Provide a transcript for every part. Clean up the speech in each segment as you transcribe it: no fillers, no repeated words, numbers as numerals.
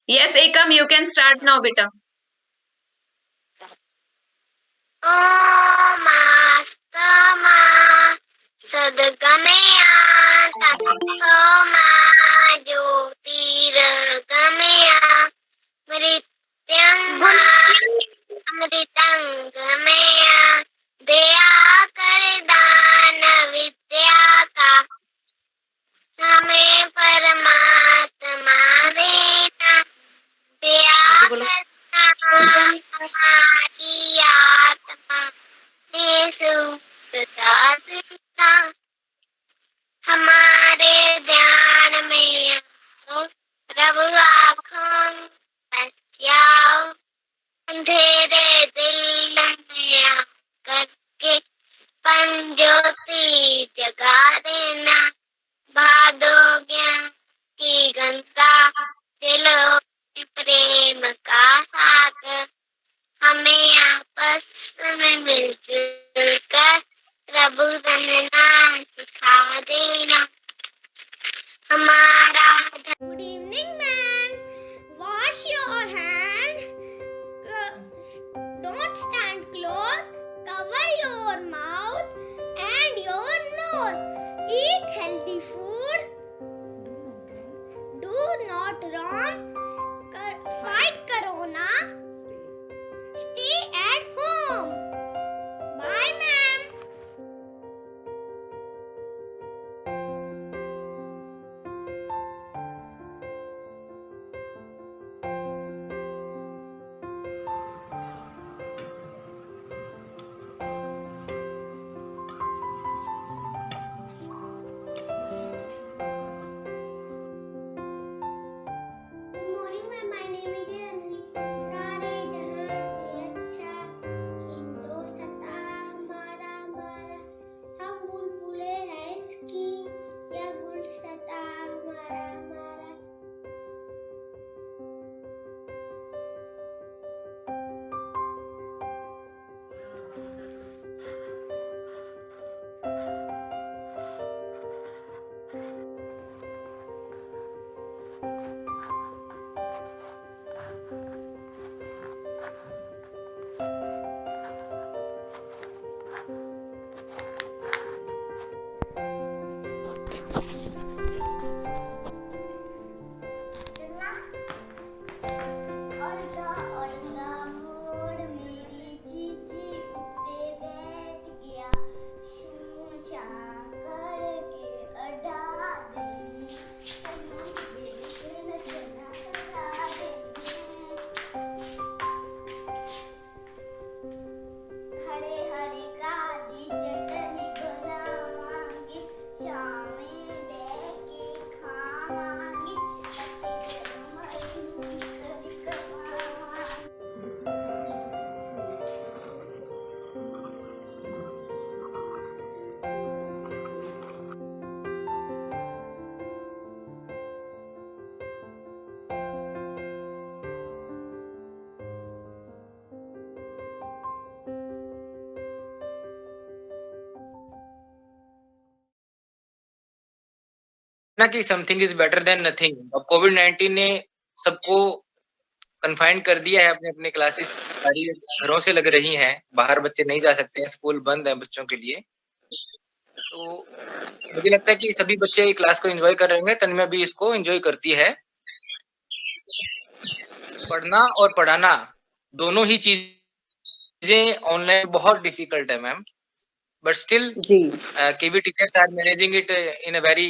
Yes, Ekam, you can start now, beta. Oma Sadgamaya Oma Jyotirgamaya Mrityangma Amritangamaya दया कर दान विद्या का हमें परमात्मा देना दया करना हमारी आत्मा में सुखता देना हमारे ध्यान में आओ प्रभु आँखों बचाओ अंधेरे दिल में करके पंज्योति जगा देना भादो ज्ञान की गंगा दिलों में प्रेम का सागर हमें आपस में मिलजुल कर प्रभु रहना सिखा देना हमारा Good evening, ma'am. Wash your hand. Don't stand close. Cover your mouth and your nose. Eat healthy food. Do not roam. Fight corona. Stay at home. Bye, ma'am. Good morning, ma'am. My name is Anvi. सारे जहां से अच्छा हिंदुस्तां हमारा हमारा हम बुलबुले हैं इसकी यह गुलदस्ता हमारा हमारा मोड़ मेरी चीची उत्ते बैठ गया शूं शां करके अड़ा देनी नचना करा देनी हरे हरे काली चटनी बनावांगी शाम में बैठ के खावांगी ना कि something is better than nothing. अब कोविड-19 ने सबको कन्फाइंड कर दिया है, अपने अपने क्लासेस सारी घरों से लग रही हैं, बाहर बच्चे नहीं जा सकते हैं, स्कूल बंद है बच्चों के लिए। तो मुझे लगता है कि सभी बच्चे क्लास को एंजॉय कर रहे होंगे, तन्मय भी इसको एंजॉय करती है। पढ़ना और पढ़ाना दोनों ही चीजें ऑनलाइन बहुत डिफिकल्ट है ma'am, but still KV teachers are managing it in a very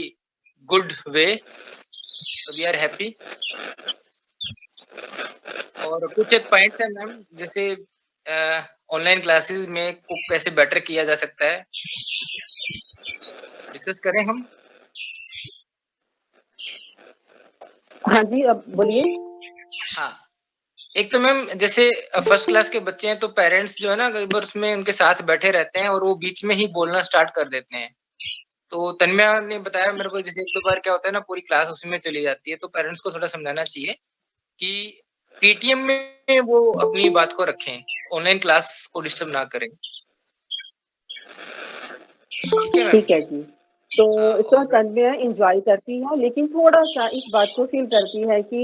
good way, so we are happy। और कुछ एक पॉइंट्स हैं मैम, जैसे ऑनलाइन क्लासेस में को कैसे बेटर किया जा सकता है, डिस्कस करें हम। हाँ जी, अब बोलिए। हाँ, एक तो मैम जैसे फर्स्ट क्लास के बच्चे हैं तो पेरेंट्स जो है ना कई बार उसमें उनके साथ बैठे रहते हैं और वो बीच में ही बोलना स्टार्ट कर देते हैं। तो तन्मया ने बताया मेरे को, जैसे एक दो बार क्या होता है ना पूरी क्लास उसी में चली जाती है, तो पेरेंट्स को थोड़ा समझाना चाहिए कि पीटीएम में वो अपनी बात को रखें, ऑनलाइन क्लास को डिस्टर्ब ना करें। ठीक है मैम। ठीक है जी। तो सर तन्मय एंजॉय करती है, लेकिन थोड़ा सा इस बात को फील करती है कि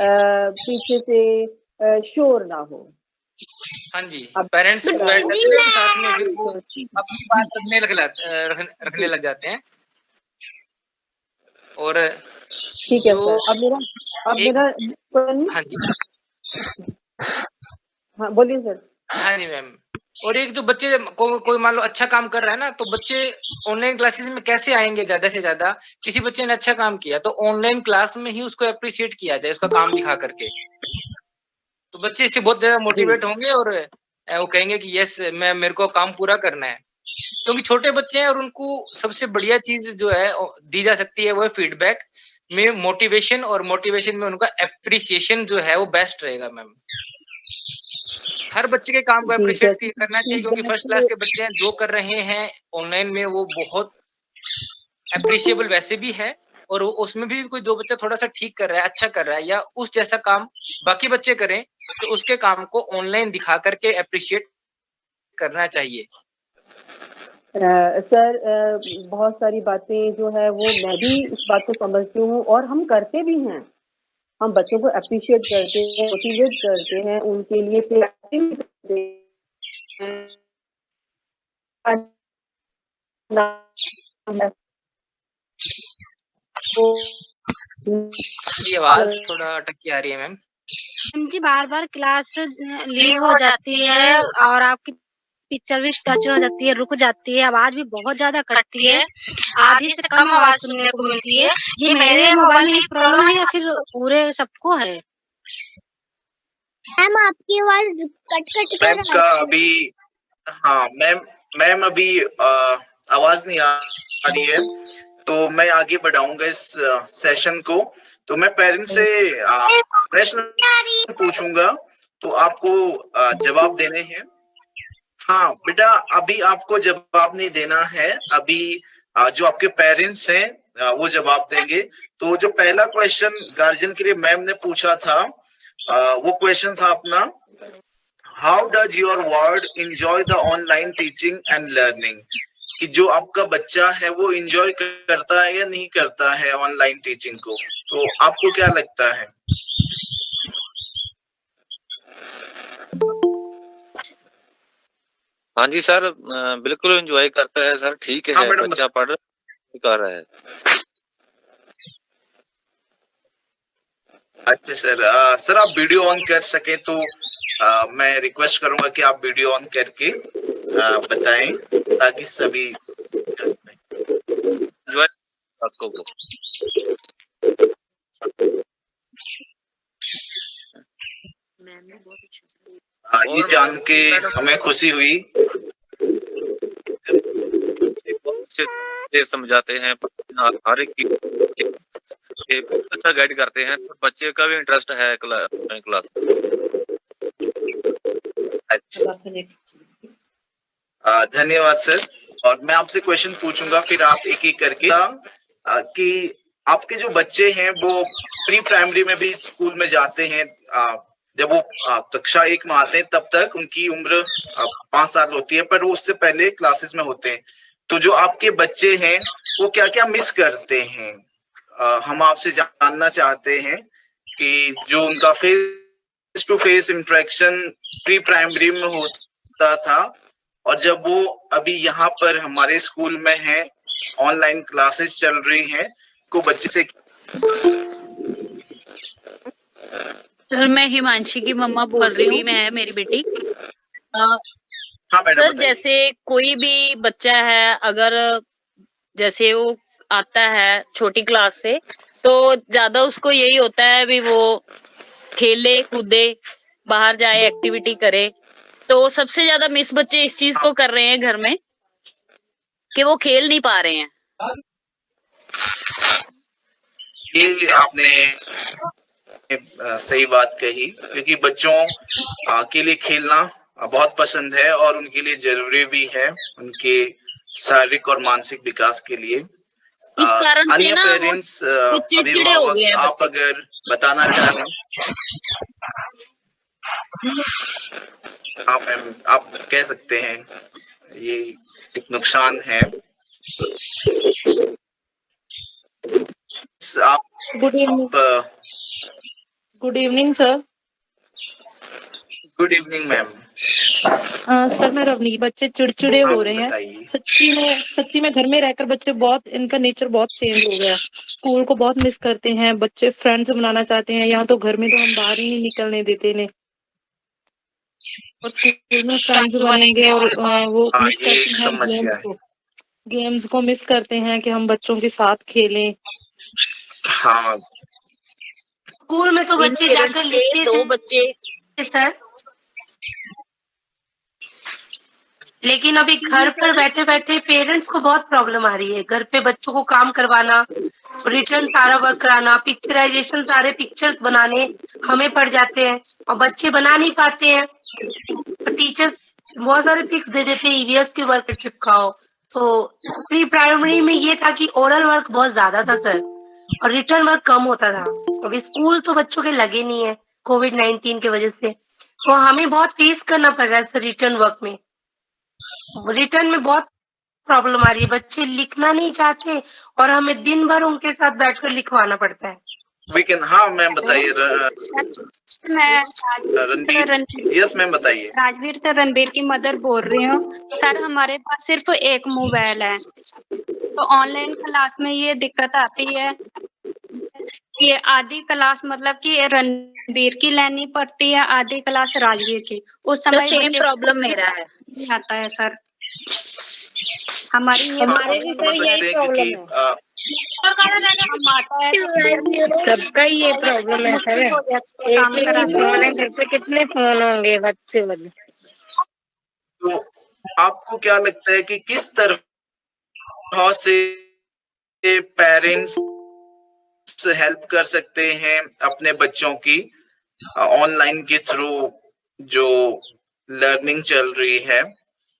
पीछे से शोर ना हो। हाँ जी, अब पेरेंट्स अ, बैठ जाते हैं साथ में, फिर वो अपनी बात रखने लग जाते हैं। और ठीक है जो सर। अब एक मेरा हाँ जी, हाँ बोलिए सर। हाँ जी मैम। और एक जो बच्चे कोई मान लो अच्छा काम कर रहा है ना, तो बच्चे ऑनलाइन क्लासेस में कैसे आएंगे ज्यादा से ज्यादा? किसी बच्चे ने अच्छा काम किया तो ऑनलाइन क्लास में ही उसको अप्रिशिएट किया जाए, उसका काम दिखा करके। तो बच्चे इससे बहुत ज्यादा जी मोटिवेट होंगे और वो कहेंगे कि यस, मेरे को काम पूरा करना है। क्योंकि छोटे बच्चे हैं और उनको सबसे बढ़िया चीज जो है दी जा सकती है वो है फीडबैक में मोटिवेशन, और मोटिवेशन में उनका एप्रिसिएशन जो है वो बेस्ट रहेगा मैम। हर बच्चे के काम को जी अप्रिशिएट सर। करना चाहिए, क्योंकि फर्स्ट क्लास के बच्चे हैं, जो कर रहे हैं ऑनलाइन में वो बहुत अप्रिशिएबल वैसे भी है। और उसमें भी कोई जो बच्चा थोड़ा सा ठीक कर रहा है, अच्छा कर रहा है, या उस जैसा काम बाकी बच्चे करें, तो उसके काम को ऑनलाइन दिखा करके अप्रिशिएट करना चाहिए। सर बहुत सारी बातें जो है वो मैं भी इस बात को समझती हूँ और हम करते भी हैं। हम बच्चों को अप्रिशिएट करते हैं, मोटिवेट करते हैं, उनके लिए प्रेक्टिस करते हैं। आपकी आवाज थोड़ा अटक के आ रही है मैम। जी बार-बार क्लास लीव हो जाती है और आपकी पिक्चर भी टच हो जाती है, रुक जाती है, आवाज़ भी बहुत ज़्यादा कटती है, आधी से कम आवाज़ सुनने को मिलती है। ये मेरे मोबाइल में ही प्रॉब्लम है या फिर पूरे सबको है? मैम आपकी आवाज कट मैम कर का अभी हाँ मैम अभी आवाज नहीं आ रही है, तो मैं आगे बढ़ाऊंगा इस सेशन को। तो मैं पेरेंट्स से प्रश्न पूछूंगा, तो आपको जवाब देने हैं। हाँ बेटा, अभी आपको जवाब नहीं देना है, अभी जो आपके पेरेंट्स हैं वो जवाब देंगे। तो जो पहला क्वेश्चन गार्जियन के लिए मैम ने पूछा था, वो क्वेश्चन था अपना, how does your word enjoy the online teaching and learning? कि जो आपका बच्चा है वो एंजॉय करता है या नहीं करता है ऑनलाइन टीचिंग को? तो आपको क्या लगता है? हाँ जी सर, बिल्कुल एंजॉय करता है सर। ठीक हाँ है, मैडम, बच्चा पढ़ कर रहा है। अच्छा सर, सर आप वीडियो ऑन कर सके तो मैं रिक्वेस्ट करूंगा कि आप वीडियो ऑन करके बताएं, ताकि सभी एंजॉय आपको वो। ये जान के हमें खुशी हुई। समझाते हैं, हर एक अच्छा गाइड करते हैं, तो बच्चे का भी इंटरेस्ट है क्लास। अच्छा, धन्यवाद सर। और मैं आपसे क्वेश्चन पूछूंगा, फिर आप एक एक करके कि आपके जो बच्चे हैं वो प्री प्राइमरी में भी स्कूल में जाते हैं। जब वो कक्षा 1 में आते हैं तब तक उनकी उम्र 5 साल होती है, पर वो उससे पहले क्लासेस में होते हैं। तो जो आपके बच्चे हैं वो क्या क्या मिस करते हैं? हम आपसे जानना चाहते हैं कि जो उनका face to face interaction pre primary में होता था, और जब वो अभी यहाँ पर हमारे स्कूल में है, ऑनलाइन क्लासेस चल रही हैं, को बच्चे से। सर मैं हिमांशी की मम्मा बोल रही हूँ, में है मेरी बेटी। हाँ मैडम, सर जैसे कोई भी बच्चा है, अगर जैसे वो आता है छोटी क्लास से, तो ज्यादा उसको यही होता है भी वो खेले कूदे, बाहर जाए, एक्टिविटी करे। तो सबसे ज्यादा मिस बच्चे इस चीज को कर रहे हैं घर में कि वो खेल नहीं पा रहे हैं। ये आपने सही बात कही, क्योंकि बच्चों के लिए खेलना बहुत पसंद है और उनके लिए जरूरी भी है, उनके शारीरिक और मानसिक विकास के लिए। इस कारण से ना पेरेंट्स, चिड़चिड़े हो गए हैं आप अगर बताना चाहें। हाँ मैम, आप कह सकते हैं, ये एक नुकसान है। Good evening sir. Good evening ma'am. Sir मैं रवनी, बच्चे चिड़चिड़े हाँ हो रहे हैं। बताइए। सच्ची में घर में रहकर बच्चे बहुत, इनका नेचर बहुत चेंज हो गया। स्कूल को बहुत मिस करते हैं बच्चे, फ्रेंड्स बनाना चाहते हैं। यहाँ तो घर में तो हम बाहर ही नहीं निकलने देते ने, और स्कूल में फ्रेंड्स बनेंगे और वो हाँ मिस ये करते एक हैं समस्या है। गेम्स को मिस करते हैं कि हम बच्चों के साथ खेलें। हाँ स्कूल में तो बच्चे जाकर लिखते दो थे बच्चे सर, लेकिन अभी घर पर बैठे बैठे पेरेंट्स को बहुत प्रॉब्लम आ रही है। घर पे बच्चों को काम करवाना, रिटर्न सारा वर्क कराना, पिक्चराइजेशन सारे पिक्चर्स बनाने हमें पड़ जाते हैं और बच्चे बना नहीं पाते हैं। टीचर्स बहुत सारे पिक्स दे देते हैं, ईवीएस के वर्क चिपकाओ। तो प्री प्राइमरी में ये था कि ओरल वर्क बहुत ज्यादा था सर, और रिटर्न वर्क कम होता था। अभी स्कूल तो बच्चों के लगे नहीं है कोविड-19 की वजह से, तो हमें बहुत फेस करना पड़ रहा है सर रिटर्न वर्क में। रिटर्न में बहुत प्रॉब्लम आ रही है, बच्चे लिखना नहीं चाहते और हमें दिन भर उनके साथ बैठकर लिखवाना पड़ता है। वीकेंड। हाँ मैम बताइए। मैं रणबीर, यस मैम बताइए। राजवीर तो रणबीर की मदर बोल रही हूँ। सर हमारे पास सिर्फ एक मोबाइल है, तो ऑनलाइन क्लास में ये दिक्कत आती है कि आधी क्लास मतलब कि रणबीर की लेनी पड़ती है, आधी क्लास राजवीर की। उस समय सेम बच्चे प्रॉब्लम मेरा है। नहीं आता है सर। हमारी ये हमारे भी सर यही प्रॉब्लम है। हम आता है तो सबका ही ये प्रॉब्लम है सर। एक एक ही फोन है, घर पे कितने फोन होंगे बच्चे वाले। तो आपको क्या लगता है कि किस तरह से पेरेंट्स हेल्प कर सकते हैं अपने बच्चों की ऑनलाइन के थ्रू जो लर्निंग चल रही है?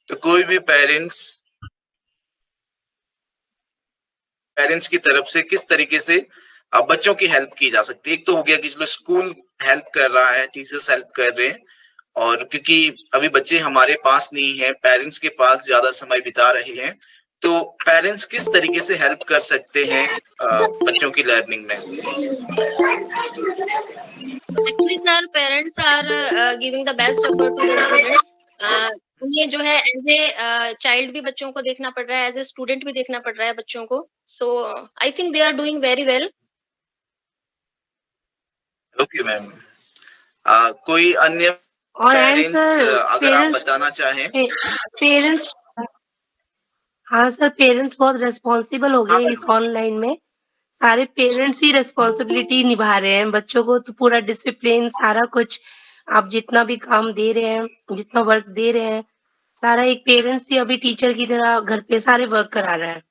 तो कोई भी पेरेंट्स की तरफ से किस तरीके से बच्चों की हेल्प की जा सकती है? एक तो हो गया कि चलो स्कूल हेल्प कर रहा है, टीचर्स हेल्प कर रहे हैं, और क्योंकि अभी बच्चे हमारे पास नहीं है, पेरेंट्स के पास ज्यादा समय बिता रहे हैं, तो पेरेंट्स किस तरीके से हेल्प कर सकते हैं बच्चों की लर्निंग में? Actually, sir, parents are giving the best effort to the students. उन्हें जो है एज ए चाइल्ड भी बच्चों को देखना पड़ रहा है, एज ए स्टूडेंट भी देखना पड़ रहा है बच्चों को। So I think they are doing very well. Okay ma'am, कोई अन्य और पेरेंट्स अगर आप पेरेंट्स बताना चाहें? पेरेंट्स हाँ सर, पेरेंट्स बहुत रेस्पॉन्सिबल हो गए इस ऑनलाइन में। सारे पेरेंट्स ही रेस्पॉन्सिबिलिटी निभा रहे हैं, बच्चों को तो पूरा डिसिप्लिन सारा कुछ। आप जितना भी काम दे रहे हैं, जितना वर्क दे रहे हैं, सारा एक पेरेंट्स ही अभी टीचर की तरह घर पे सारे वर्क करा रहा है।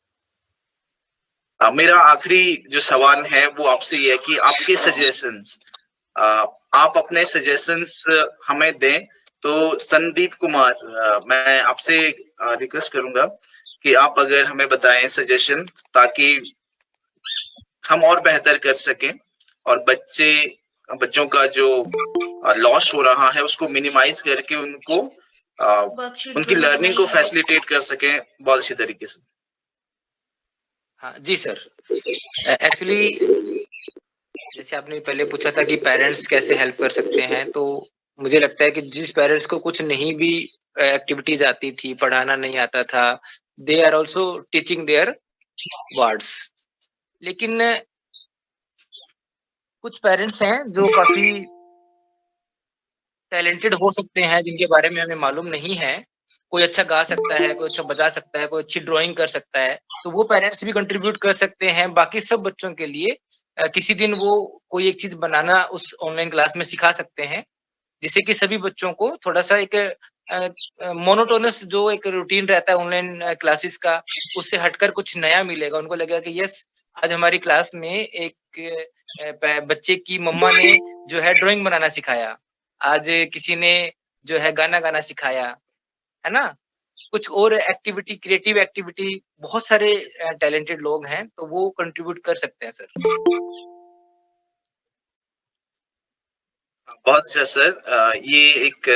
मेरा आखिरी जो सवाल है वो आपसे ये है कि आपके सजेशंस, आप अपने सजेशंस हमें दें। तो संदीप कुमार, मैं आपसे रिक्वेस्ट करूंगा कि आप अगर हमें बताएं सजेशन, ताकि हम और बेहतर कर सकें और बच्चों का जो लॉस हो रहा है उसको मिनिमाइज करके उनको उनकी लर्निंग को फैसिलिटेट कर सकें बहुत अच्छी तरीके से। हाँ जी सर, एक्चुअली जैसे आपने पहले पूछा था कि पेरेंट्स कैसे हेल्प कर सकते हैं, तो मुझे लगता है कि जिस पेरेंट्स को कुछ नहीं भी एक्टिविटीज आती थी, पढ़ाना नहीं आता था, they are also teaching their words. लेकिन कुछ पेरेंट्स हैं जो काफी टैलेंटेड हो सकते हैं, जिनके बारे में हमें मालूम नहीं है। कोई अच्छा गा सकता है, कोई अच्छा बजा सकता है, कोई अच्छी ड्राइंग कर सकता है, तो वो पेरेंट्स भी कंट्रीब्यूट कर सकते हैं बाकी सब बच्चों के लिए। किसी दिन वो कोई एक चीज बनाना उस ऑनलाइन क्लास में सिखा सकते हैं, जिससे कि सभी बच्चों को थोड़ा सा एक मोनोटोनस जो एक रूटीन रहता है ऑनलाइन क्लासेस का, उससे हटकर कुछ नया मिलेगा। उनको लगेगा कि यस, आज हमारी क्लास में एक बच्चे की मम्मा ने जो है ड्राइंग बनाना सिखाया, आज किसी ने जो है गाना गाना सिखाया, है ना। कुछ और एक्टिविटी, क्रिएटिव एक्टिविटी, बहुत सारे टैलेंटेड लोग हैं, तो वो कंट्रीब्यूट कर सकते हैं सर। बहुत अच्छा सर, ये एक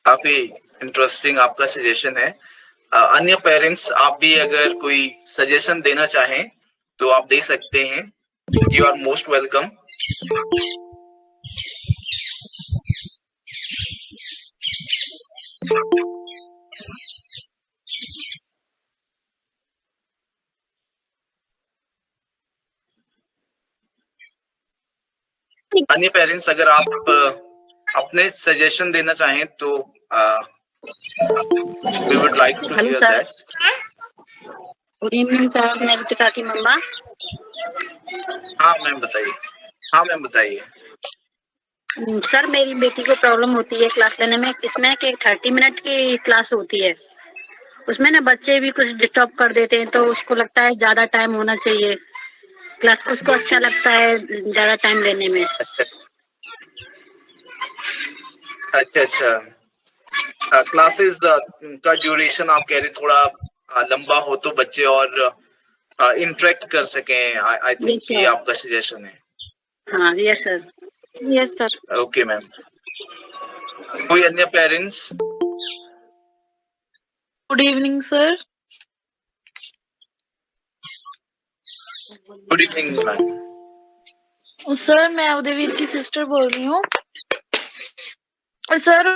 काफी इंटरेस्टिंग आपका सजेशन है। अन्य पेरेंट्स, आप भी अगर कोई सजेशन देना चाहें तो आप दे सकते हैं। You are most welcome. अन्य पेरेंट्स अगर आप अपने सजेशन देना चाहें तो we would like to hello hear sir. that. Good evening sir, मेरी पिता की मम्मा। हाँ मैम बताइए। हाँ मैम बताइए। सर मेरी बेटी को प्रॉब्लम होती है क्लास लेने में। इसमें कि 30 मिनट की क्लास होती है, उसमें ना बच्चे भी कुछ डिस्टर्ब कर देते हैं, तो उसको लगता है ज्यादा टाइम होना चाहिए क्लास को। उसको अच्छा लगता है ज्यादा टाइम लेने में। अच्छा। क्लासेस का ड्यूरेशन आप कह रहे थोड़ा लंबा हो तो बच्चे और इंटरेक्ट कर सकें। आई थिंक ये आपका सजेशन है। हाँ yes sir. Yes sir. Okay ma'am. कोई अन्य parents? Good evening sir. Good evening ma'am. Sir मैं उदयवीर की सिस्टर बोल रही हूँ। सर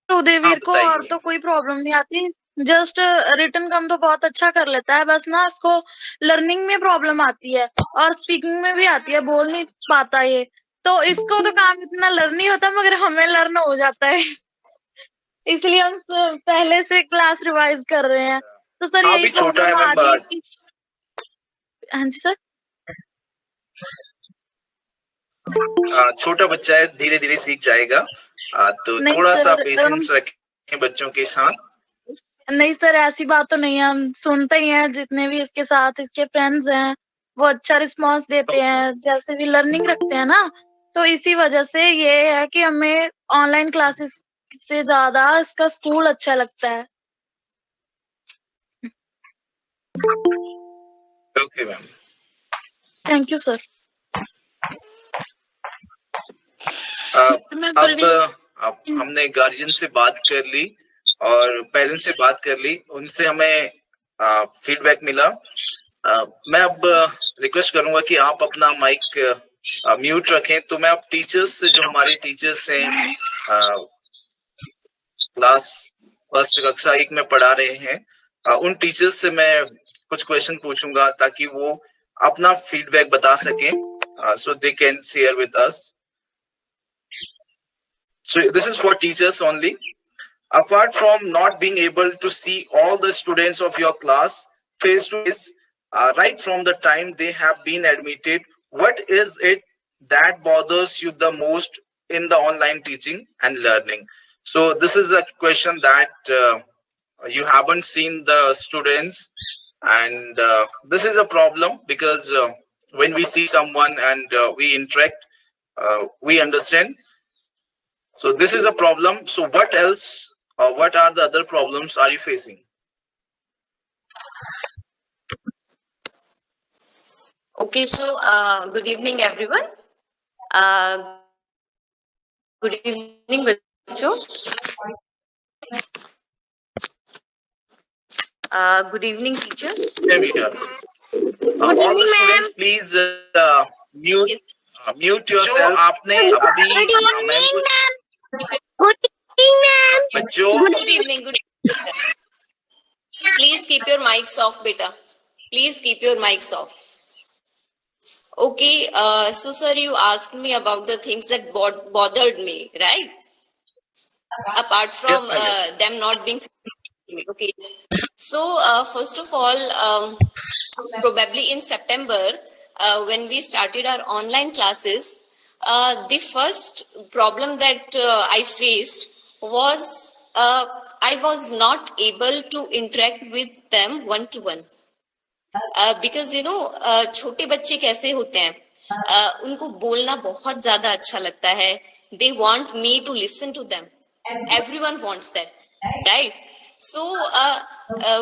उदयवीर को और तो कोई प्रॉब्लम नहीं आती, जस्ट रिटन काम तो बहुत अच्छा कर लेता है, बस ना इसको लर्निंग में प्रॉब्लम आती है और स्पीकिंग में भी आती है, बोल नहीं पाता ये। तो इसको तो काम इतना लर्न नहीं होता मगर हमें लर्न हो जाता है इसलिए हम पहले से क्लास रिवाइज कर रहे हैं। तो सर यही प्रॉब्लम आ रही है कि हाँ जी सर। छोटा बच्चा है, धीरे धीरे सीख जाएगा। तो थोड़ा सा पेशेंस रखें बच्चों के साथ। नहीं सर ऐसी बात तो नहीं है, हम सुनते ही हैं, जितने भी इसके साथ इसके फ्रेंड्स हैं वो अच्छा रिस्पांस देते हैं, जैसे भी लर्निंग रखते हैं ना, तो इसी वजह से ये है कि हमें ऑनलाइन क्लासेस से ज्यादा इसका स्कूल अच्छा लगता है। Okay ma'am. Thank you sir. अब हमने गार्जियन से बात कर ली और पेरेंट्स से बात कर ली, उनसे हमें फीडबैक मिला। मैं अब रिक्वेस्ट करूंगा कि आप अपना माइक म्यूट रखें। तो मैं अब टीचर्स से, जो हमारे टीचर्स हैं क्लास फर्स्ट कक्षा 1 में पढ़ा रहे हैं, उन टीचर्स से मैं कुछ क्वेश्चन पूछूंगा ताकि वो अपना फीडबैक बता सकें, so they can share with us. So this is for teachers only. Apart from not being able to see all the students of your class face to face, right from the time they have been admitted, what is it that bothers you the most in the online teaching and learning? So this is a question that you haven't seen the students, and this is a problem because when we see someone and we interact, we understand. So this is a problem. So what else, what are the other problems are you facing? Okay, so good evening everyone. Good evening bachcho. Good evening teacher. There we go. All the students please mute yourself. आपने अभी बच्चों Good evening. Good evening. Please keep your mics off, beta. Please keep your mics off. Okay. So sir, you asked me about the things that bothered me, right? Apart from them not being okay. So first of all, probably in September, when we started our online classes, the first problem that I faced was I was not able to interact with them one to one, because you know छोटे बच्चे कैसे होते हैं, उनको बोलना बहुत ज्यादा अच्छा लगता है. They want me to listen to them. Everyone wants that, right? So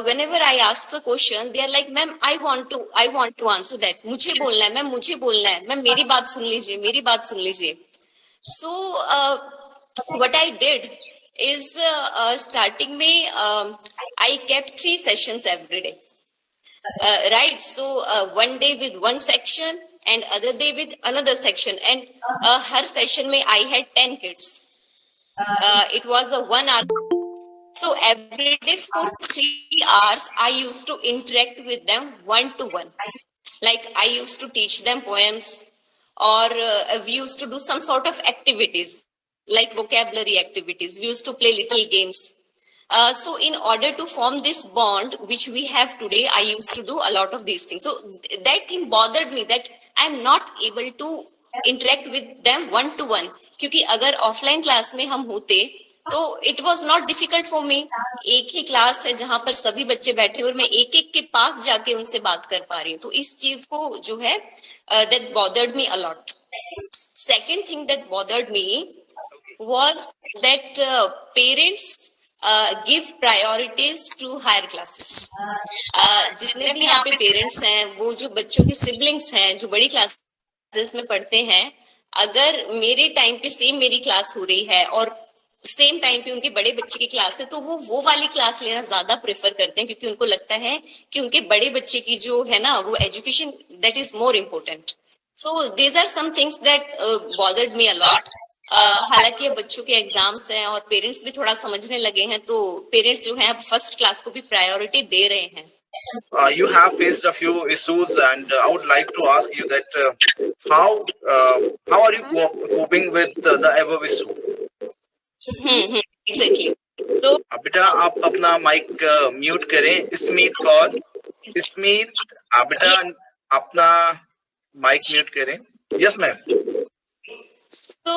whenever I ask the question, they are like, "Ma'am, I want to answer that. मुझे बोलना है, मैम मुझे बोलना है, मैम मेरी बात सुन लीजिए, मेरी बात सुन लीजिए." So what I did is starting में I kept 3 sessions every day. right? So one day with one section and other day with another section, and her session mein I had 10 kids. It was a 1 hour. So every day for 3 hours, I used to interact with them one to one. Like I used to teach them poems, or we used to do some sort of activities, like vocabulary activities. We used to play little games. So in order to form this bond, which we have today, I used to do a lot of these things. So that thing bothered me, that I'm not able to interact with them one to one. क्योंकि अगर offline class में हम होते तो it was not difficult for me. एक ही class है जहां पर सभी बच्चे बैठे और मैं एक एक के पास जाके उनसे बात कर पा रही हूँ. तो इस चीज को जो है that bothered me allot. Second thing that bothered me was that parents give priorities to higher classes. जितने भी यहाँ पे पेरेंट्स हैं, वो जो बच्चों के सिबलिंग्स हैं जो बड़ी क्लासेस में पढ़ते हैं, अगर मेरे टाइम पे सेम मेरी क्लास हो रही है और सेम टाइम पे उनके बड़े बच्चे की क्लास है, तो वो वाली क्लास लेना ज्यादा प्रेफर करते हैं, क्योंकि उनको लगता है कि उनके बड़े बच्चे की जो है ना वो education that is more important. So these are some things that bothered me a lot. हालांकि अब बच्चों के एग्जाम्स हैं और पेरेंट्स भी थोड़ा समझने लगे हैं, तो पेरेंट्स जो हैं अब फर्स्ट क्लास को भी प्रायोरिटी दे रहे हैं. You have faced a few issues, and I would like to ask you that how are you coping with the above issue? Exactly. तो बेटा आप अपना माइक म्यूट करें. स्मित कौर, स्मित आप बेटा अपना माइक म्यूट करें. Yes ma'am. So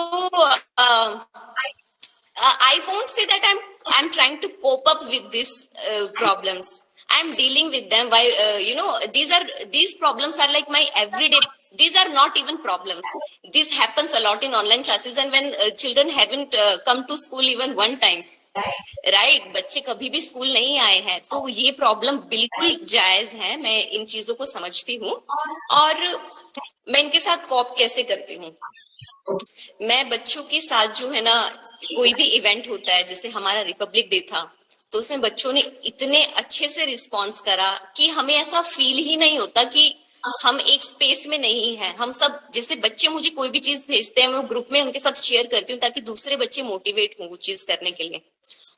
I won't say that I'm trying to cope up with these problems. I'm dealing with them by these problems are like my everyday. These are not even problems. This happens a lot in online classes, and when children haven't come to school even one time, right? बच्चे कभी भी school नहीं आए हैं, तो ये problem बिल्कुल जायज है. मैं इन चीजों को समझती हूँ और मैं इनके साथ कॉप कैसे करती हूँ. मैं बच्चों के साथ जो है ना, कोई भी इवेंट होता है, जैसे हमारा रिपब्लिक डे था, तो उसमें बच्चों ने इतने अच्छे से रिस्पॉन्स करा कि हमें ऐसा फील ही नहीं होता कि हम एक स्पेस में नहीं है. हम सब, जैसे बच्चे मुझे कोई भी चीज भेजते हैं, मैं ग्रुप में उनके साथ शेयर करती हूँ ताकि दूसरे बच्चे मोटिवेट हों वो चीज करने के लिए.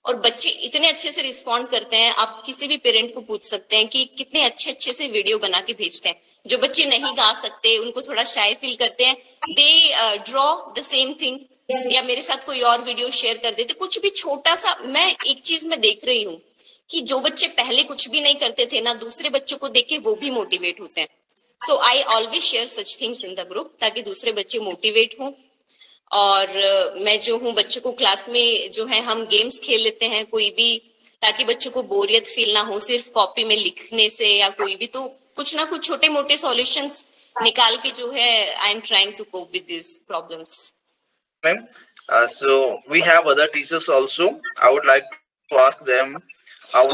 और बच्चे इतने अच्छे से रिस्पॉन्ड करते हैं, आप किसी भी पेरेंट को पूछ सकते हैं कि कितने अच्छे अच्छे से वीडियो बना के भेजते हैं. जो बच्चे नहीं गा सकते, उनको थोड़ा शाय फील करते हैं, they draw the same thing, या मेरे साथ कोई और वीडियो शेयर कर देते. कुछ भी छोटा सा. मैं एक चीज में देख रही हूँ कि जो बच्चे पहले कुछ भी नहीं करते थे ना, दूसरे बच्चों को देख के वो भी मोटिवेट होते हैं. So I always share such things in the group ताकि दूसरे बच्चे मोटिवेट हों. और मैं जो हूँ, बच्चों को क्लास में जो है हम गेम्स खेल लेते हैं कोई भी, ताकि बच्चों को बोरियत फील ना हो सिर्फ कॉपी में लिखने से या कोई भी. तो कुछ ना कुछ छोटे मोटे सॉल्यूशंस निकाल के जो है I am trying to cope with this problems. Ma'am, so we have other teachers also. I would like to ask them,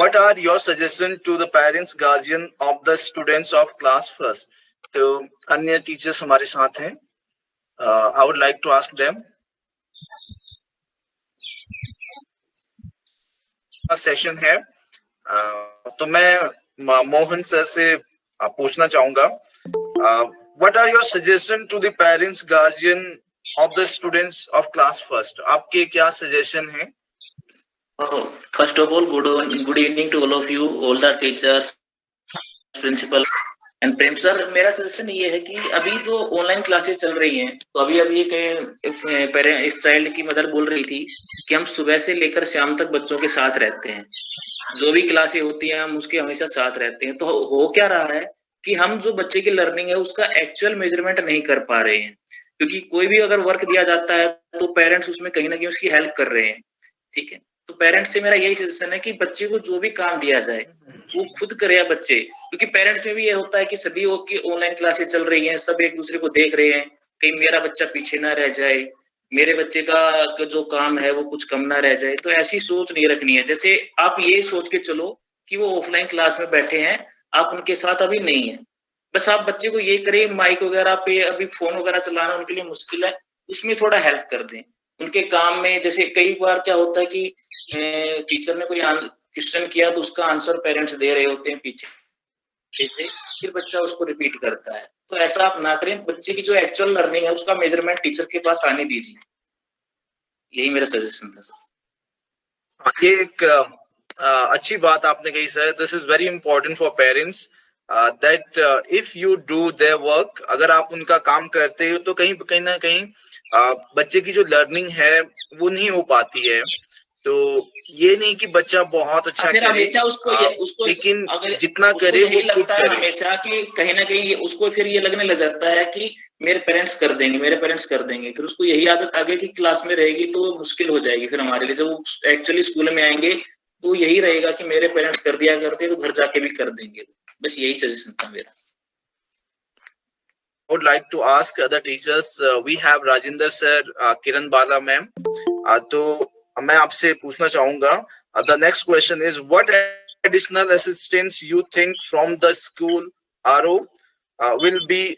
what are your suggestions to the parents, guardian of the students of class first? तो अन्य teachers हमारे साथ हैं. I would like to ask them. Session है, तो मैं Mohan sir से पूछना चाहूंगा, what are your suggestions to the parents, guardian of the students of class first? आपके क्या suggestion हैं? First of all, good evening to all of you, all the teachers, principal and Prem sir. मेरा suggestion ये है कि अभी तो online classes चल रही हैं, तो अभी इस चाइल्ड की मदर बोल रही थी कि हम सुबह से लेकर शाम तक बच्चों के साथ रहते हैं, जो भी क्लासें होती हैं हम उसके हमेशा साथ रहते हैं. तो हो क्या रहा है कि हम जो बच्चे की लर्निंग है उसका एक्चुअल मेजरमेंट नहीं कर पा रहे हैं, क्योंकि कोई भी अगर वर्क दिया जाता है तो पेरेंट्स उसमें कहीं ना कहीं उसकी हेल्प कर रहे हैं. ठीक है, तो पेरेंट्स से मेरा यही सजेशन है कि बच्चे को जो भी काम दिया जाए वो खुद करे बच्चे, क्योंकि पेरेंट्स में भी ये होता है कि सभी की ऑनलाइन क्लासेस चल रही हैं, सब एक दूसरे को देख रहे हैं, कहीं मेरा बच्चा पीछे ना रह जाए, मेरे बच्चे का जो काम है वो कुछ कम ना रह जाए. तो ऐसी सोच नहीं रखनी है. जैसे आप ये सोच के चलो कि वो ऑफलाइन क्लास में बैठे हैं, आप उनके साथ अभी नहीं है, बस आप बच्चे को ये करें, माइक वगैरह पे अभी फोन वगैरह चलाना उनके लिए मुश्किल है, उसमें थोड़ा हेल्प कर दें उनके काम में. जैसे कई बार क्या होता है कि टीचर ने कोई क्वेश्चन किया तो उसका आंसर पेरेंट्स दे रहे होते हैं पीछे, जैसे फिर बच्चा उसको रिपीट करता है। तो ऐसा आप ना करें, बच्चे की जो एक्चुअल लर्निंग है उसका मेजरमेंट टीचर के पास आने दीजिए। यही मेरा सजेशन था सर। ये एक अच्छी बात आपने कही sir. This is very important for parents that if you do their work, अगर आप उनका काम करते हो तो कहीं ना कहीं बच्चे की जो लर्निंग है वो नहीं हो पाती है। तो ये नहीं कि बच्चा बहुत अच्छा फिर करे, हमेशा उसको लेकिन अगर जितना उसको करे यही वो खुद लगता है करे। हमेशा कि कहीं ना कहीं उसको फिर ये लगने लग जाता है कि मेरे पेरेंट्स कर देंगे, मेरे पेरेंट्स कर देंगे। फिर उसको यही आदत आगे की क्लास में रहेगी तो मुश्किल हो जाएगी फिर हमारे लिए। जब वो एक्चुअली स्कूल में आएंगे तो यही रहेगा कि मेरे पेरेंट्स कर दिया करते तो घर जाके भी कर देंगे। बस यही सजेशन था मेरा। would like to ask other teachers. We have Rajinder sir, Kiran Bala ma'am. तो मैं आपसे पूछना चाहूंगा, the next question is what additional assistance you think from the school RO will be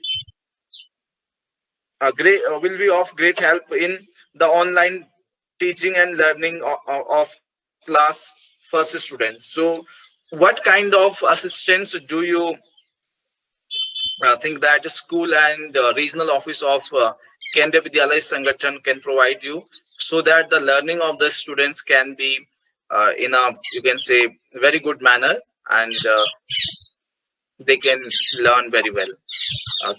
of great help in the online teaching and learning of class first students. So what kind of assistance do you think that school and regional office of Kendriya Vidyalaya Sangathan can provide you, so that the learning of the students can be in a, you can say, very good manner, and they can learn very well.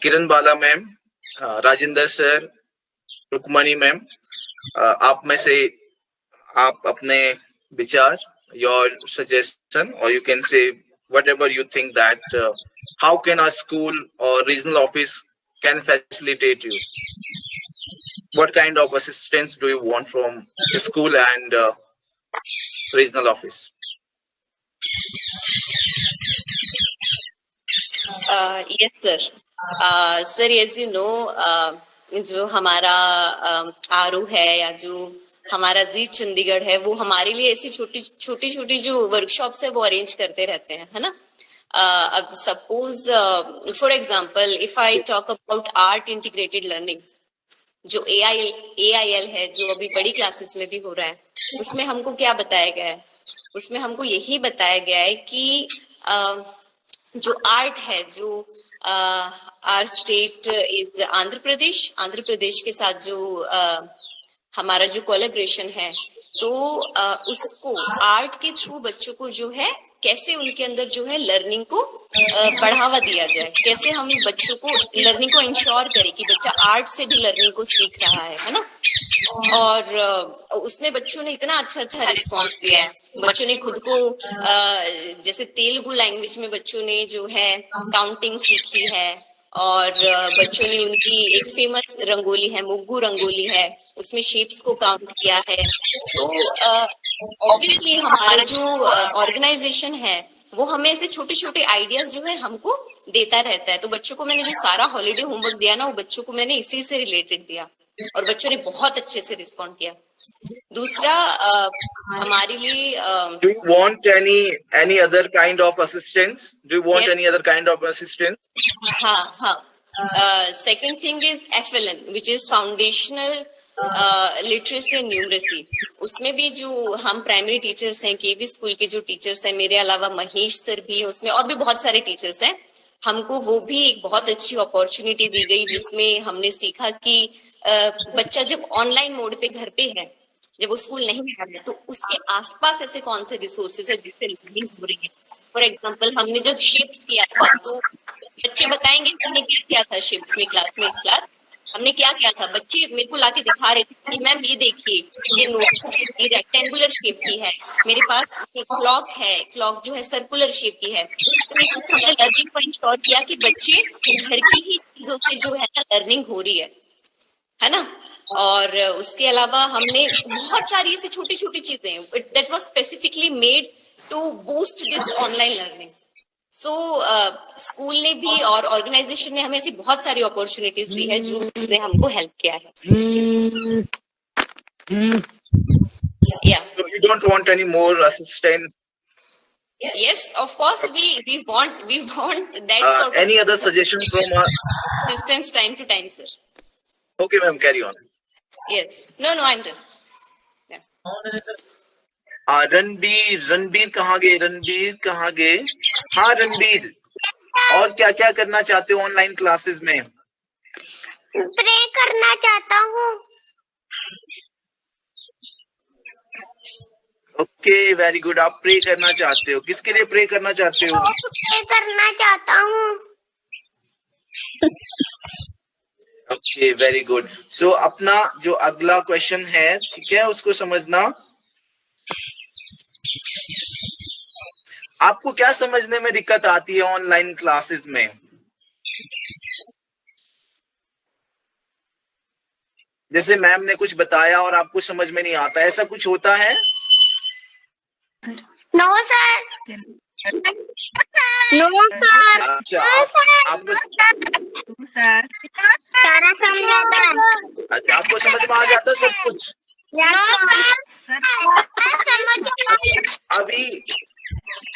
Kiran Bala ma'am, Rajinder sir, Rukmani ma'am, आप में से आप अपने विचार, your suggestion, or you can say whatever you think that how can a school or regional office can facilitate you? What kind of assistance do you want from the school and regional office? Yes sir. Sir, as you know, जो हमारा आरू है या जो हमारा जीट चंडीगढ़ है, वो हमारे लिए ऐसी छोटी छोटी जो वर्कशॉप्स है वो अरेंज करते रहते हैं, है ना। अब suppose for example if I talk about art integrated learning, जो AIL है, जो अभी बड़ी क्लासेस में भी हो रहा है, उसमें हमको क्या बताया गया है? उसमें हमको यही बताया गया है कि जो आर्ट है, जो our state is Andhra Pradesh के साथ जो हमारा जो कोलैबोरेशन है, तो उसको आर्ट के थ्रू बच्चों को जो है कैसे उनके अंदर जो है लर्निंग को बढ़ावा दिया जाए, कैसे हम बच्चों को लर्निंग को इंश्योर करें कि बच्चा आर्ट से भी लर्निंग को सीख रहा है ना। और उसमें बच्चों ने इतना अच्छा रिस्पॉन्स दिया है। बच्चों ने खुद को जैसे तेलुगु लैंग्वेज में बच्चों ने जो है काउंटिंग सीखी है, और बच्चों ने उनकी एक फेमस रंगोली है, मुग्गू रंगोली है, उसमें शेप्स को काउंट किया है। तो ऑब्वियसली हमारा जो ऑर्गेनाइजेशन है वो हमें ऐसे छोटे छोटे आइडियाज जो है हमको देता रहता है। तो बच्चों को मैंने जो सारा हॉलीडे होमवर्क दिया ना, वो बच्चों को मैंने इसी से रिलेटेड दिया और बच्चों ने बहुत अच्छे से रिस्पॉन्ड किया। दूसरा हमारे लिए Do you want any other kind of assistance? Do you want any other kind of assistance? हाँ। Second thing is FLN, which is Foundational Literacy and Numeracy. उसमें भी जो हम प्राइमरी टीचर्स हैं, केवी स्कूल के जो टीचर्स हैं, मेरे अलावा महेश सर भी है उसमें, और भी बहुत सारे टीचर्स हैं, हमको वो भी एक बहुत अच्छी अपॉर्चुनिटी दी गई, जिसमें हमने सीखा कि बच्चा जब ऑनलाइन मोड पे घर पे है, जब वो स्कूल नहीं आ रहा है, तो उसके आसपास ऐसे कौन से रिसोर्सेज है जिससे लर्निंग हो रही है। फॉर एग्जांपल हमने जो शिफ्ट किया था, तो बच्चे बताएंगे हमने क्या किया था शिफ्ट में, क्लास हमने क्या किया था। बच्चे मेरे को लाके दिखा रहे थे कि मैम ये देखिए, ये नोटबुक रेक्टेंगुलर शेप की है, मेरे पास एक क्लॉक है, क्लॉक जो है सर्कुलर शेप की है। तो हमने लर्निंग को इंश्योर किया कि बच्चे घर की ही चीजों से जो है ना लर्निंग हो रही है ना। और उसके अलावा हमने बहुत सारी ऐसी छोटी छोटी चीजें that was specifically made to boost this online learning. So school ने भी और ऑर्गेनाइजेशन ने हमें ऐसी बहुत सारी अपॉर्चुनिटीज दी है जो ने हमको हेल्प किया है। Yeah. So you don't want any more assistance? Yes, of course we want that sort of any other suggestion from assistance time to time, sir. Okay, ma'am, carry on. Yes. No, I'm done. Ranbir कहाँ गए? हाँ रणबीर, और क्या क्या करना चाहते हो online classes में? प्रे करना चाहता हूँ। Okay, very good. आप प्रे करना चाहते हो, किसके लिए प्रे करना चाहते हो? प्रे करना चाहता हूँ। Okay, very good. सो अपना जो अगला क्वेश्चन है, ठीक है, उसको समझना। आपको क्या समझने में दिक्कत आती है ऑनलाइन क्लासेस में? जैसे मैम ने कुछ बताया और आपको समझ में नहीं आता, ऐसा कुछ होता है? No sir. No sir. अच्छा, आपको सारा समझ आता है। अच्छा, आपको समझ में आ जाता है सब कुछ? अभी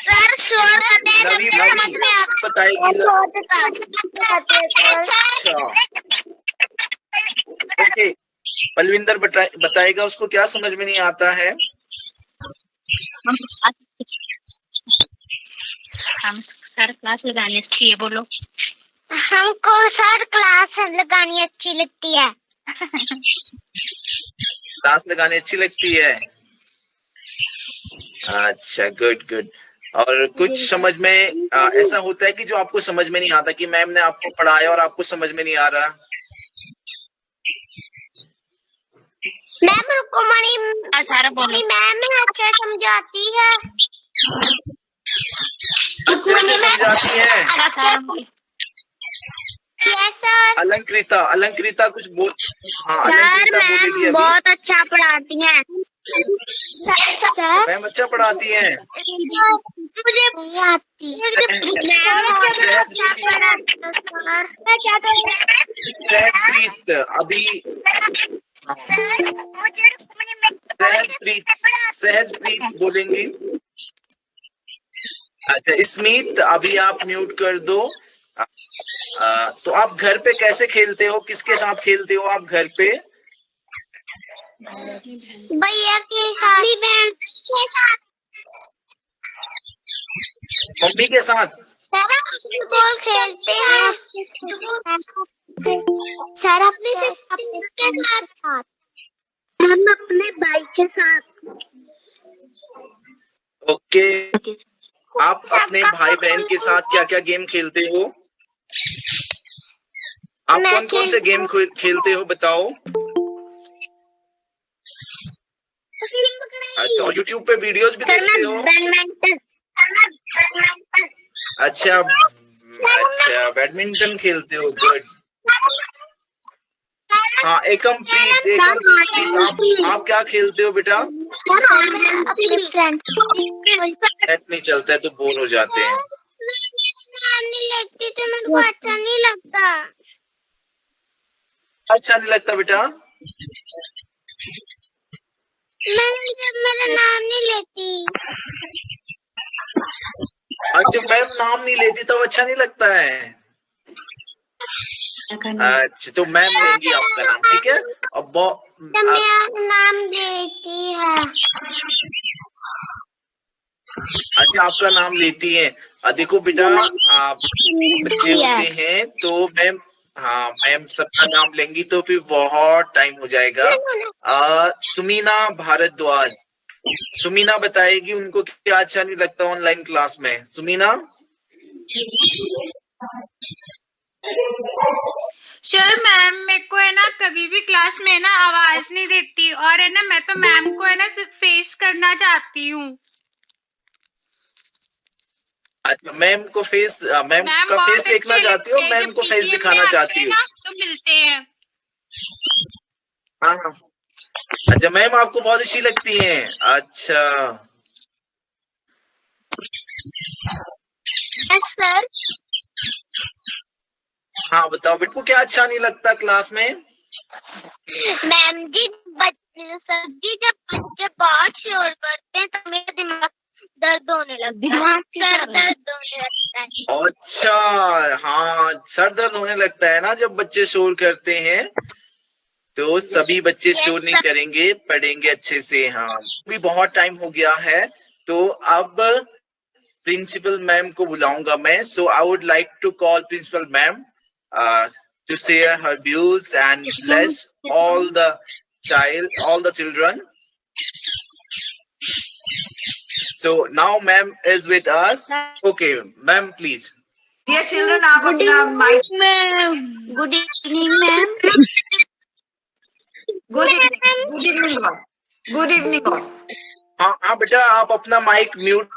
सर शोर नवी समझ में आता बताएगी। ओके, पलविंदर बताएगा उसको क्या समझ में नहीं आता है। हम सर क्लास लगानी चाहिए, बोलो। हमको सर क्लास लगानी अच्छी लगती है। क्लास लगानी अच्छी लगती है। अच्छा, गुड गुड। और कुछ समझ में ऐसा होता है कि जो आपको समझ में नहीं आता, कि मैम ने आपको पढ़ाया और आपको समझ में नहीं आ रहा? मैम रुक्मणी मैम अच्छा समझाती है। अच्छे से समझाती है। Yes sir. अलंकृता कुछ बोल। हाँ, सर अलंकृता बोलेगी मैम अभी। बहुत अच्छा पढ़ाती हैं। सर मैम अच्छा पढ़ाती हैं। मुझे नहीं आती। सहजप्रीत अभी सहजप्रीत बोलेंगी। अच्छा, स्मित अभी आप म्यूट कर दो। तो आप घर पे कैसे खेलते हो, किसके साथ खेलते हो आप घर पे? भैया के साथ, अपनी बहन के साथ, मम्मी के साथ। फुटबॉल खेलते हैं सर अपने के साथ, हम अपने भाई के साथ। ओके, आप अपने भाई बहन के साथ क्या क्या गेम खेलते हो? आप कौन कौन से गेम खेलते हो बताओ? अच्छा, यूट्यूब पे वीडियोस भी देखते हो? अच्छा, बैडमिंटन खेलते हो, गुड। हाँ, एकमप्रीत आप क्या खेलते हो बेटा? नेट नहीं चलता है तो बोर हो जाते हैं। नाम नहीं लेती तो मेरे को अच्छा नहीं लगता। अच्छा नहीं लगता बेटा? मैम जब मेरा नाम नहीं लेती। अच्छा, मैम नाम नहीं लेती तब अच्छा नहीं लगता है। अच्छा, तो मैम लेंगी आपका नाम, ठीक है? अब नाम लेती है। अच्छा, आपका नाम लेती है। देखो बेटा, आप बच्चे होते हैं तो मैम, हाँ मैम सबका नाम लेंगी तो फिर बहुत टाइम हो जाएगा। सुमीना भारद्वाज, सुमीना बताएगी उनको क्या अच्छा नहीं लगता ऑनलाइन क्लास में। सुमीना। सर मैम मेरे को है ना कभी भी क्लास में ना आवाज नहीं देती, और है ना मैं तो मैम को है ना सिर्फ फेस करना चाहती हूँ। अच्छा, मैम का फेस देखना चाहती हो? मैम को फेस दिखाना चाहती हो? तो मिलते हैं। हाँ हाँ। अच्छा, मैम आपको बहुत अच्छी लगती हैं। अच्छा सर। हाँ बताओ बेटे को क्या अच्छा नहीं लगता क्लास में? मैम जी सर जी जब बच्चे बहुत शोर करते हैं तो मेरा दिमाग दर्द होने लगता है। सर दर्द होने लगता है। अच्छा, हाँ सर दर्द होने लगता है ना जब बच्चे शोर करते हैं। तो सभी बच्चे शोर नहीं करेंगे, पढ़ेंगे अच्छे से। हाँ, भी बहुत टाइम हो गया है तो अब प्रिंसिपल मैम को बुलाऊंगा मैं. So I would like to call principal ma'am to share her views and bless all the children. So now ma'am is with us. Okay, ma'am, please. Dear children, आप अपना mic. Good evening, ma'am. Good evening all. Good evening all. हाँ बेटा, आप अपना mic mute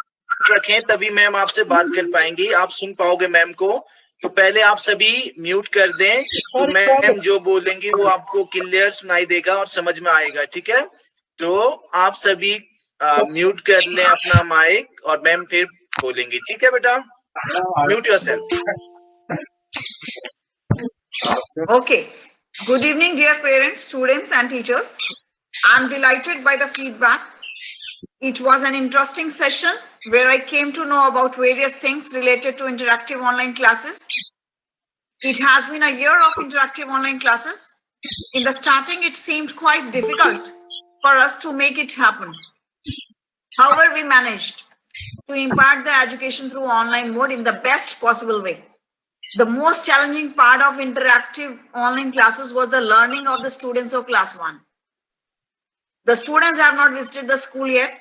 रखें, तभी ma'am आपसे बात कर पाएंगी, आप सुन पाओगे मैम को. तो पहले आप सभी म्यूट कर दें, तो मैम जो बोलेंगी वो आपको क्लियर सुनाई देगा और समझ में आएगा. ठीक है, तो आप सभी म्यूट कर लें अपना माइक और मैम फिर बोलेंगी. ठीक है बेटा, mute yourself. Okay. Good evening, dear parents, students, and teachers. I'm delighted by the feedback. It was an interesting session where I came to know about various things related to interactive online classes. It has been a year of interactive online classes. In the starting, it seemed quite difficult for us to make it happen. However, we managed to impart the education through online mode in the best possible way. The most challenging part of interactive online classes was the learning of the students of class 1. The students have not visited the school yet,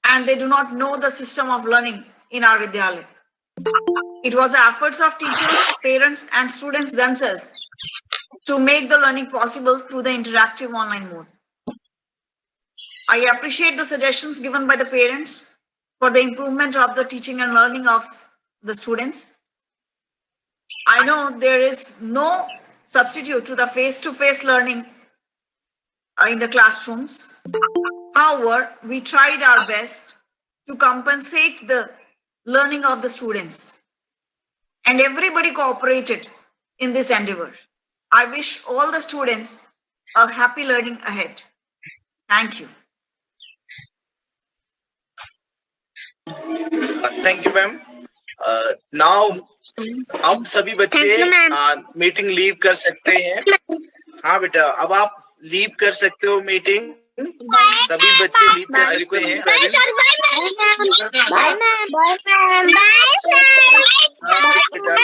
and they do not know the system of learning in our Vidyalaya. It was the efforts of teachers, parents, and students themselves to make the learning possible through the interactive online mode. I appreciate the suggestions given by the parents for the improvement of the teaching and learning of the students. I know there is no substitute to the face-to-face learning in the classrooms. However, we tried our best to compensate the learning of the students, and everybody cooperated in this endeavor. I wish all the students a happy learning ahead. Thank you. Thank you, ma'am. Now, अब सभी बच्चे meeting leave कर सकते हैं. हाँ बेटा, अब आप लीव कर सकते हो मीटिंग. सभी बच्चे लीव कर सकते हैं. Bye, ma'am. Bye, ma'am. Bye, ma'am. Bye, sir.